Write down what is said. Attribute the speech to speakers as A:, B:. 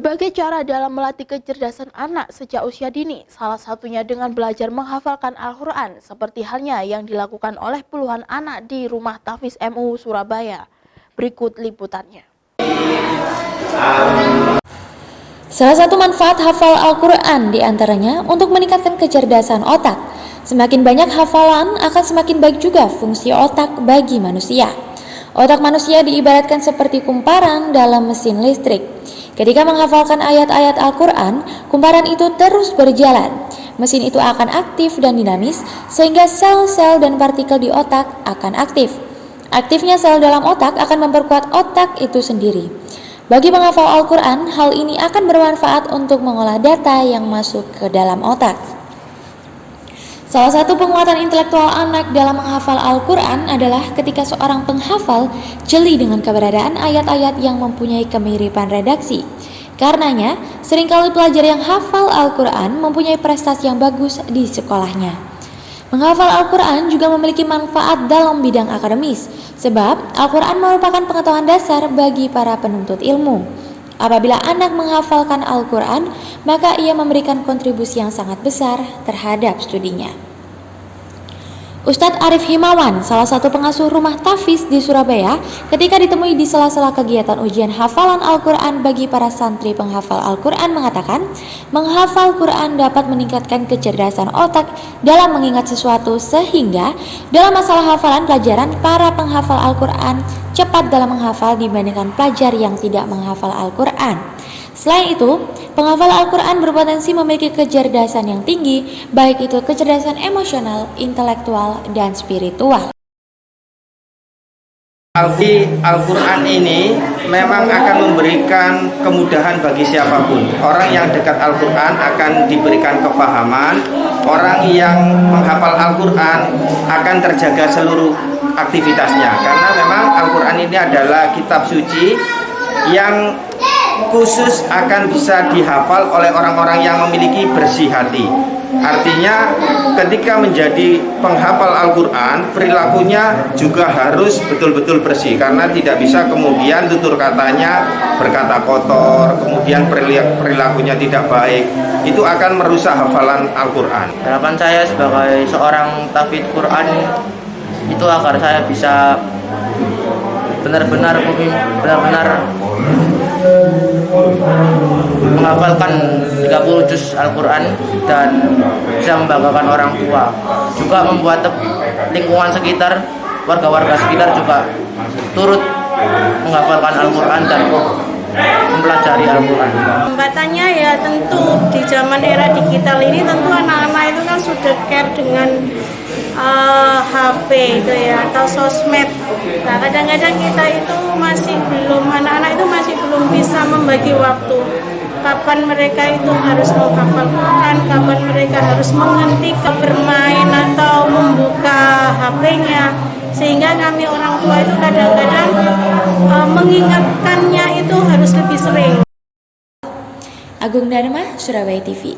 A: Berbagai cara dalam melatih kecerdasan anak sejak usia dini, salah satunya dengan belajar menghafalkan Al-Quran, seperti halnya yang dilakukan oleh puluhan anak di Rumah Tahfiz MU Surabaya. Berikut liputannya.
B: Salah satu manfaat hafal Al-Quran diantaranya untuk meningkatkan kecerdasan otak. Semakin banyak hafalan akan semakin baik juga fungsi otak bagi manusia. Otak manusia diibaratkan seperti kumparan dalam mesin listrik. Ketika menghafalkan ayat-ayat Al-Quran, kumparan itu terus berjalan. Mesin itu akan aktif dan dinamis, sehingga sel-sel dan partikel di otak akan aktif. Aktifnya sel dalam otak akan memperkuat otak itu sendiri. Bagi penghafal Al-Quran, hal ini akan bermanfaat untuk mengolah data yang masuk ke dalam otak. Salah satu penguatan intelektual anak dalam menghafal Al-Quran adalah ketika seorang penghafal jeli dengan keberadaan ayat-ayat yang mempunyai kemiripan redaksi. Karenanya, seringkali pelajar yang hafal Al-Quran mempunyai prestasi yang bagus di sekolahnya. Menghafal Al-Quran juga memiliki manfaat dalam bidang akademis, sebab Al-Quran merupakan pengetahuan dasar bagi para penuntut ilmu. Apabila anak menghafalkan Al-Quran, maka ia memberikan kontribusi yang sangat besar terhadap studinya. Ustadz Arif Himawan, salah satu pengasuh Rumah Tahfiz di Surabaya, ketika ditemui di sela-sela kegiatan ujian hafalan Al-Quran bagi para santri penghafal Al-Quran mengatakan, menghafal Quran dapat meningkatkan kecerdasan otak dalam mengingat sesuatu sehingga dalam masalah hafalan pelajaran para penghafal Al-Quran cepat dalam menghafal dibandingkan pelajar yang tidak menghafal Al-Quran. Selain itu, penghafal Al-Quran berpotensi memiliki kecerdasan yang tinggi, baik itu kecerdasan emosional, intelektual, dan spiritual.
C: Al-Quran ini memang akan memberikan kemudahan bagi siapapun. Orang yang dekat Al-Quran akan diberikan kepahaman. Orang yang menghafal Al-Quran akan terjaga seluruh aktivitasnya. Karena memang Al-Quran ini adalah kitab suci yang khusus akan bisa dihafal oleh orang-orang yang memiliki bersih hati. Artinya ketika menjadi penghafal Al-Quran, perilakunya juga harus betul-betul bersih, karena tidak bisa kemudian tutur katanya berkata kotor, kemudian perilakunya tidak baik. Itu akan merusak hafalan Al-Quran.
D: Harapan saya sebagai seorang tahfidz Quran itu agar saya bisa benar-benar menghafalkan 30 juz Al-Quran dan bisa membanggakan orang tua, juga membuat lingkungan sekitar, warga-warga sekitar juga turut menghafalkan Al-Quran dan mempelajari Al-Quran.
E: Hambatannya ya tentu di zaman era digital ini tentu anak-anak itu kan sudah care dengan HP itu ya, atau sosmed. Nah, kadang-kadang kita itu anak-anak itu masih belum bisa membagi waktu. Kapan mereka itu harus menghafal Quran, kapan mereka harus menghentikan bermain atau membuka HP-nya. Sehingga kami orang tua itu kadang-kadang mengingatkannya itu harus lebih sering.
B: Agung Dharma, Surabaya TV.